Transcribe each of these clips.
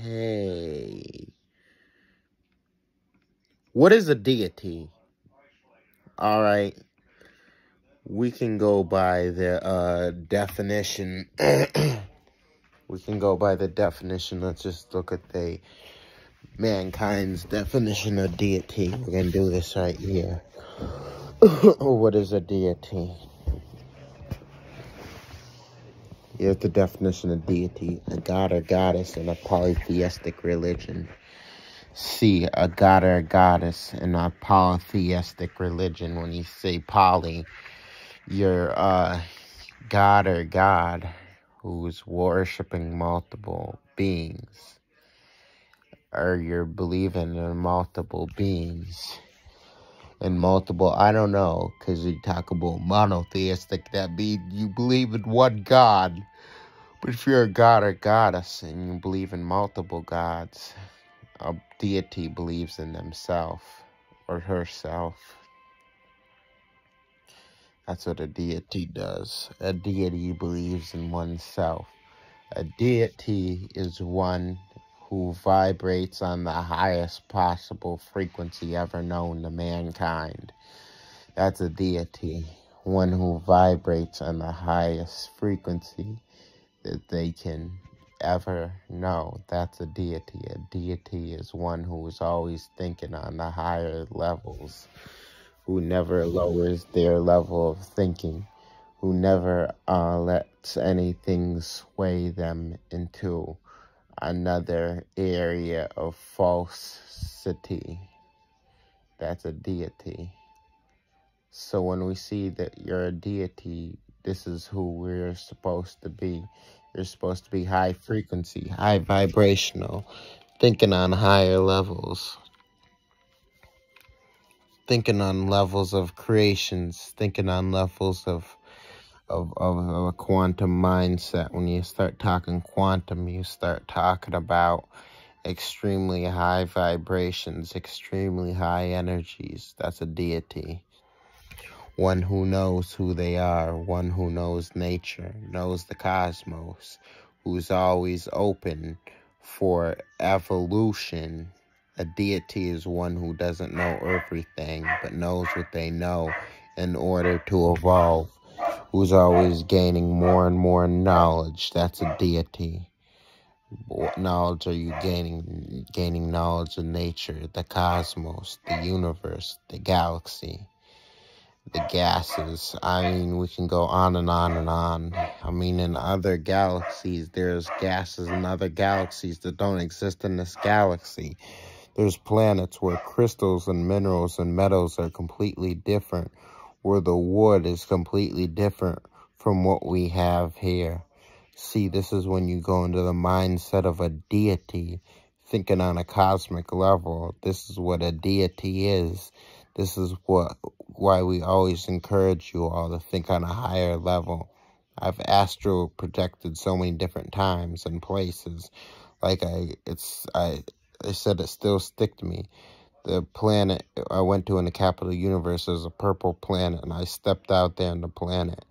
Okay. What is a deity? All right. We can go by the definition. We can go by the definition. Let's just look at the mankind's definition of deity. We're going to do this right here. What is a deity? Here's the definition of deity: a god or goddess in a polytheistic religion. See, a god or a goddess in a polytheistic religion. When you say poly, you're a god or god who's worshiping multiple beings, or you're believing in multiple beings and multiple, I don't know, because you talk about monotheistic, that means you believe in one god. But if you're a god or goddess and you believe in multiple gods, a deity believes in themselves or herself. That's what a deity does. A deity believes in oneself. A deity is one who vibrates on the highest possible frequency ever known to mankind. That's a deity. One who vibrates on the highest frequency that they can ever know. That's a deity. A deity is one who is always thinking on the higher levels, who never lowers their level of thinking, who never lets anything sway them into another area of falsity. That's a deity. So when we see that you're a deity, this is who we're supposed to be. You're supposed to be high frequency, high vibrational, thinking on higher levels. Thinking on levels of creations, thinking on levels of a quantum mindset. When you start talking quantum, you start talking about extremely high vibrations, extremely high energies. That's a deity. One who knows who they are, one who knows nature, knows the cosmos, who's always open for evolution. A deity is one who doesn't know everything, but knows what they know in order to evolve, who's always gaining more and more knowledge. That's a deity. What knowledge are you gaining? Gaining knowledge of nature, the cosmos, the universe, the galaxy, the gases. I mean, we can go on and on and on. I mean, in other galaxies, there's gases in other galaxies that don't exist in this galaxy. There's planets where crystals and minerals and metals are completely different, where the wood is completely different from what we have here. See, this is when you go into the mindset of a deity, thinking on a cosmic level. This is what a deity is. This is why we always encourage you all to think on a higher level. I've astral projected so many different times and places. Like I said, it still stick to me. The planet I went to in the capital universe is a purple planet, and I stepped out there on the planet,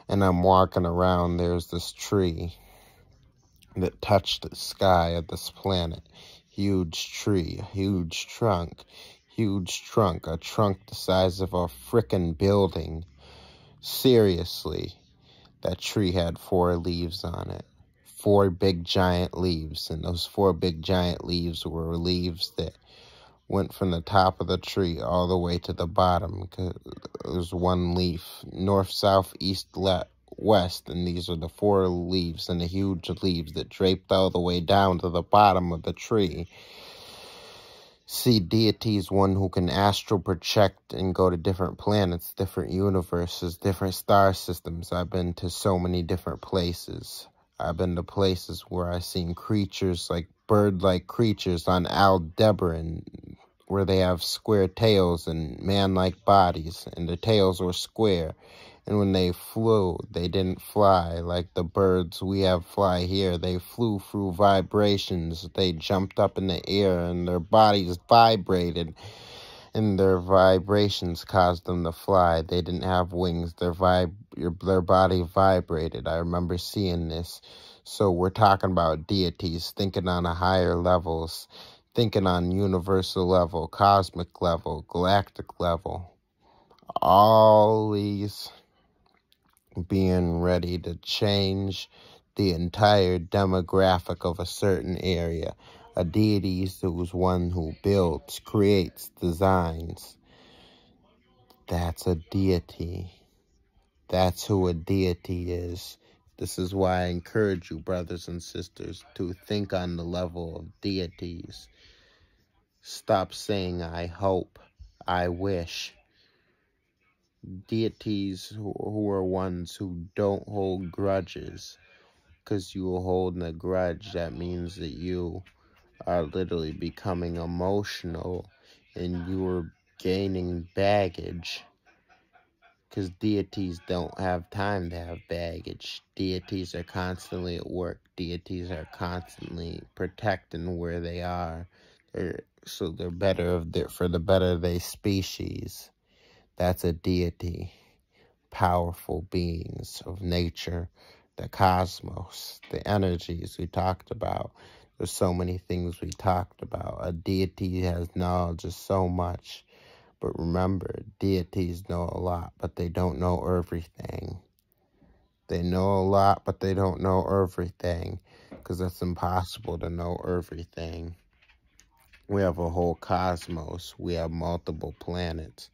and I'm walking around. There's this tree that touched the sky of this planet. Huge tree, huge trunk, a trunk the size of a frickin' building. Seriously, that tree had 4 leaves on it. 4 big giant leaves, and those 4 big giant leaves were leaves that went from the top of the tree all the way to the bottom, because there's 1 leaf, north, south, east, left, west, and these are the 4 leaves, and the huge leaves that draped all the way down to the bottom of the tree. See, deity is one who can astral project and go to different planets, different universes, different star systems. I've been to so many different places. I've been to places where I've seen creatures like bird-like creatures on Aldebaran, where they have square tails and man-like bodies, and the tails were square. And when they flew, they didn't fly like the birds we have fly here. They flew through vibrations. They jumped up in the air, and their bodies vibrated. and their vibrations caused them to fly. They didn't have wings. Their body vibrated. I remember seeing this. So we're talking about deities, thinking on a higher levels, thinking on universal level, cosmic level, galactic level. All these being ready to change the entire demographic of a certain area. A deity is one who builds, creates, designs. That's a deity. That's who a deity is. This is why I encourage you, brothers and sisters, to think on the level of deities. Stop saying, I hope, I wish. Deities who are ones who don't hold grudges. Because you are holding a grudge, that means that you are literally becoming emotional and you are gaining baggage. Because deities don't have time to have baggage. Deities are constantly at work. Deities are constantly protecting where they are. So they're better for the better of their species. That's a deity. Powerful beings of nature, the cosmos, the energies we talked about. There's so many things we talked about. A deity has knowledge of so much. But remember, deities know a lot, but they don't know everything. They know a lot, but they don't know everything. Because it's impossible to know everything. We have a whole cosmos. We have multiple planets.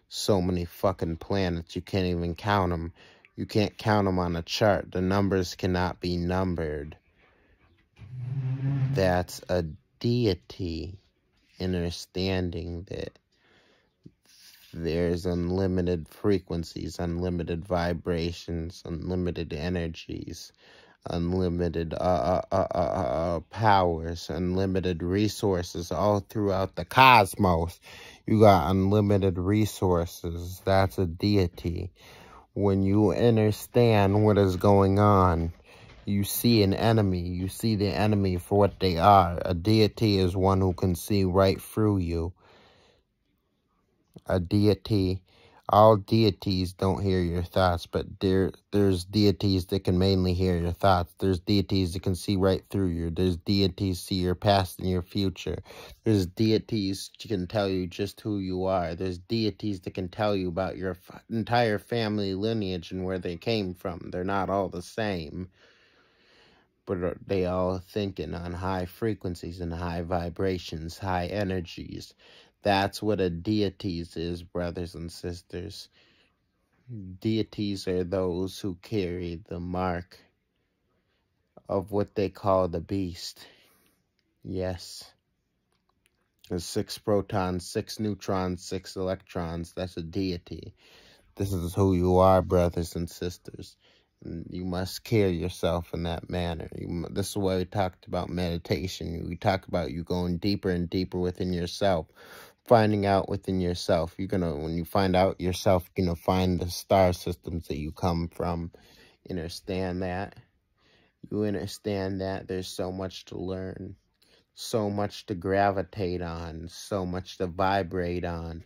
So many fucking planets, you can't even count them. You can't count them on a chart. The numbers cannot be numbered. That's a deity, understanding that there's unlimited frequencies, unlimited vibrations, unlimited energies, unlimited powers, unlimited resources all throughout the cosmos. You got unlimited resources. That's a deity. When you understand what is going on, you see an enemy. You see the enemy for what they are. A deity is one who can see right through you. A deity, all deities don't hear your thoughts, but there's deities that can mainly hear your thoughts. There's deities that can see right through you. There's deities see your past and your future. There's deities that can tell you just who you are. There's deities that can tell you about your entire family lineage and where they came from. They're not all the same, but they all thinking on high frequencies and high vibrations, high energies. That's what a deities is, brothers and sisters. Deities are those who carry the mark of what they call the beast. Yes. There's 6 protons, 6 neutrons, 6 electrons. That's a deity. This is who you are, brothers and sisters. And you must carry yourself in that manner. This is why we talked about meditation. We talk about you going deeper and deeper within yourself. Finding out within yourself. When you find out yourself, you're going to find the star systems that you come from. You understand that? You understand that there's so much to learn. So much to gravitate on. So much to vibrate on.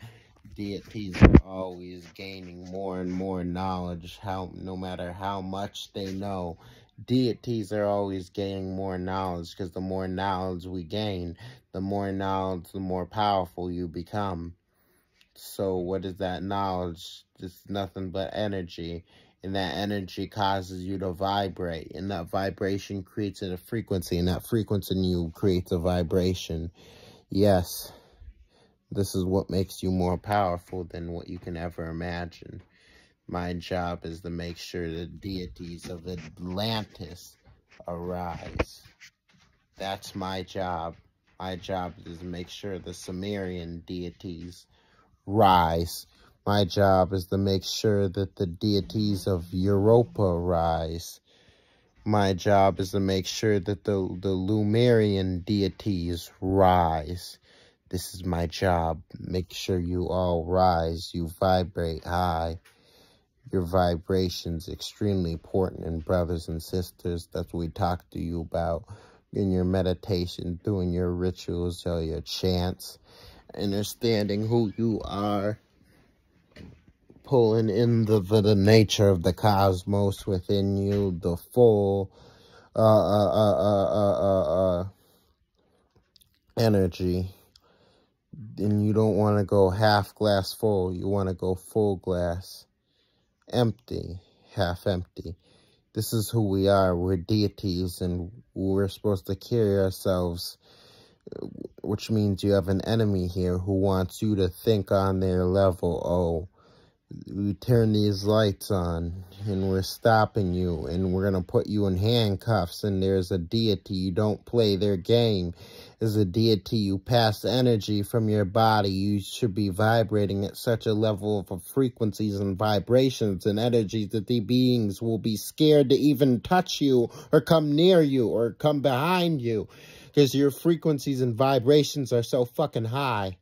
Deities are always gaining more and more knowledge, no matter how much they know. Deities are always gaining more knowledge, because the more knowledge we gain, the more knowledge, the more powerful you become. So what is that knowledge? It's nothing but energy, and that energy causes you to vibrate, and that vibration creates a frequency, and that frequency in you creates a vibration. Yes. This is what makes you more powerful than what you can ever imagine. My job is to make sure the deities of Atlantis arise. That's my job. My job is to make sure the Sumerian deities rise. My job is to make sure that the deities of Europa rise. My job is to make sure that the Lemurian deities rise. This is my job. Make sure you all rise. You vibrate high. Your vibration's extremely important, and brothers and sisters, that's what we talk to you about in your meditation, doing your rituals or your chants. understanding who you are, pulling in the nature of the cosmos within you, the full energy. And you don't want to go half glass full. You want to go full glass empty, half empty. This is who we are. We're deities, and we're supposed to carry ourselves, which means you have an enemy here who wants you to think on their level. Oh, we turn these lights on, and we're stopping you, and we're going to put you in handcuffs, and there's a deity. You don't play their game. As a deity, you pass energy from your body. You should be vibrating at such a level of frequencies and vibrations and energies that the beings will be scared to even touch you or come near you or come behind you, because your frequencies and vibrations are so fucking high.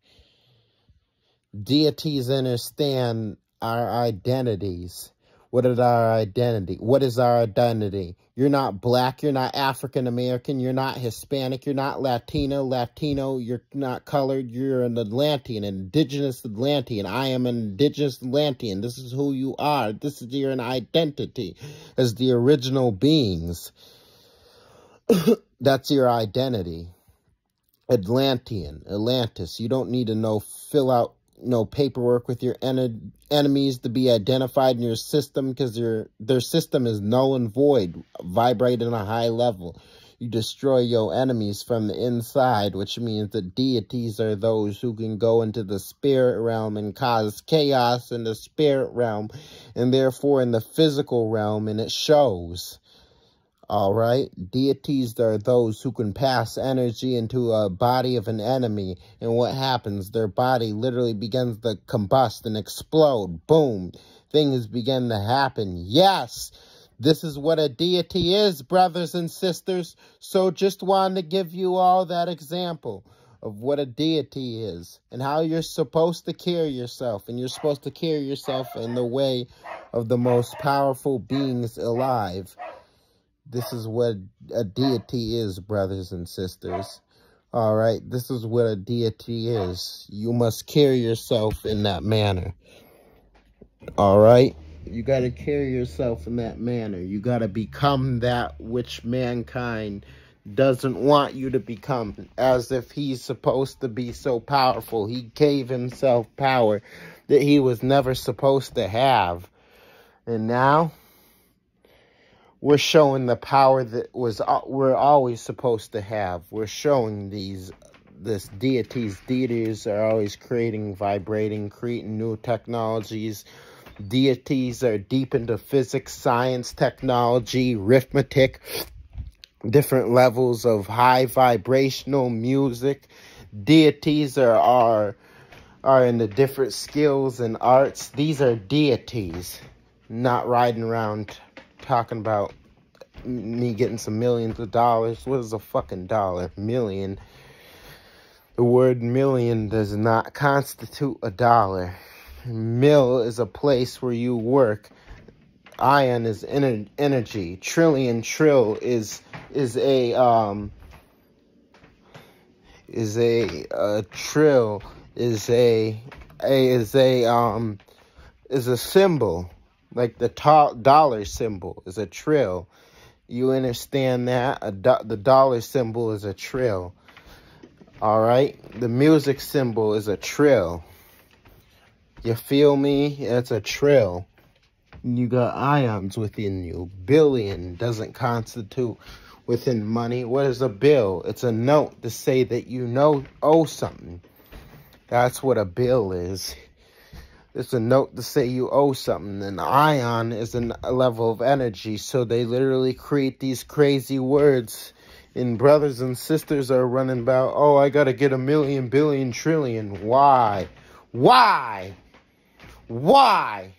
Deities understand our identities. What is our identity? What is our identity? You're not black, you're not African American, you're not Hispanic, you're not Latino, you're not colored, you're an Atlantean, an indigenous Atlantean. I am an indigenous Atlantean. This is who you are. This is your identity as the original beings. That's your identity. Atlantis. You don't need to fill out no paperwork with your enemies to be identified in your system, because their system is null and void, vibrate on a high level. You destroy your enemies from the inside, which means that deities are those who can go into the spirit realm and cause chaos in the spirit realm, and therefore in the physical realm, and it shows. Alright, deities are those who can pass energy into a body of an enemy, and what happens? Their body literally begins to combust and explode. Boom. Things begin to happen. Yes, this is what a deity is, brothers and sisters. So just wanted to give you all that example of what a deity is and how you're supposed to carry yourself. And you're supposed to carry yourself in the way of the most powerful beings alive. This is what a deity is, brothers and sisters. All right, this is what a deity is. You must carry yourself in that manner. All right, you got to carry yourself in that manner. You got to become that which mankind doesn't want you to become, as if he's supposed to be so powerful. He gave himself power that he was never supposed to have. And now we're showing the power that we're always supposed to have. We're showing this deities. Deities are always creating, vibrating, creating new technologies. Deities are deep into physics, science, technology, arithmetic, different levels of high vibrational music. Deities are into different skills and arts. These are deities, not riding around talking about me getting some millions of dollars. What is a fucking dollar? Million. The word million does not constitute a dollar. Mill is a place where you work. Ion is energy. Trillion, trill is a trill is a symbol. Like the dollar symbol is a trill. You understand that? The dollar symbol is a trill. All right? The music symbol is a trill. You feel me? It's a trill. You got ions within you. Billion doesn't constitute within money. What is a bill? It's a note to say that you owe something. That's what a bill is. It's a note to say you owe something. An ion is a level of energy. So they literally create these crazy words. And brothers and sisters are running about, oh, I got to get a million, billion, trillion. Why? Why? Why?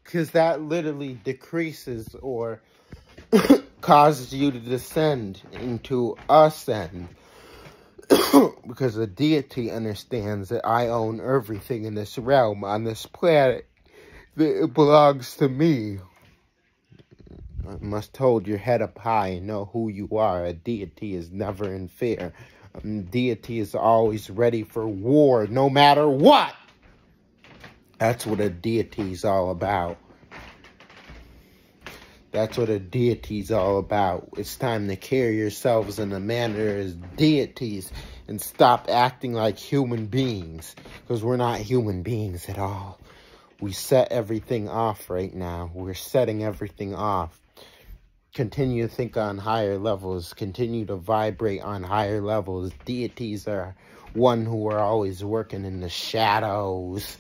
Because that literally decreases or causes you to descend into ascend. Because a deity understands that I own everything in this realm, on this planet, that it belongs to me. I must hold your head up high and know who you are. A deity is never in fear. Deity is always ready for war, no matter what. That's what a deity is all about. That's what a deity is all about. It's time to carry yourselves in a manner as deities and stop acting like human beings, because we're not human beings at all. We set everything off right now. We're setting everything off. Continue to think on higher levels. Continue to vibrate on higher levels. Deities are one who are always working in the shadows.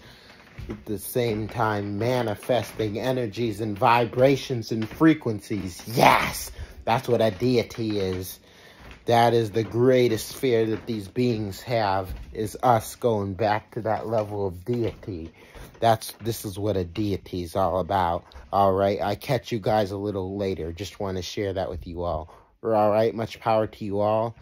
At the same time, manifesting energies and vibrations and frequencies. Yes! That's what a deity is. That is the greatest fear that these beings have, is us going back to that level of deity. This is what a deity is all about. All right, I catch you guys a little later. Just want to share that with you all. All right, much power to you all.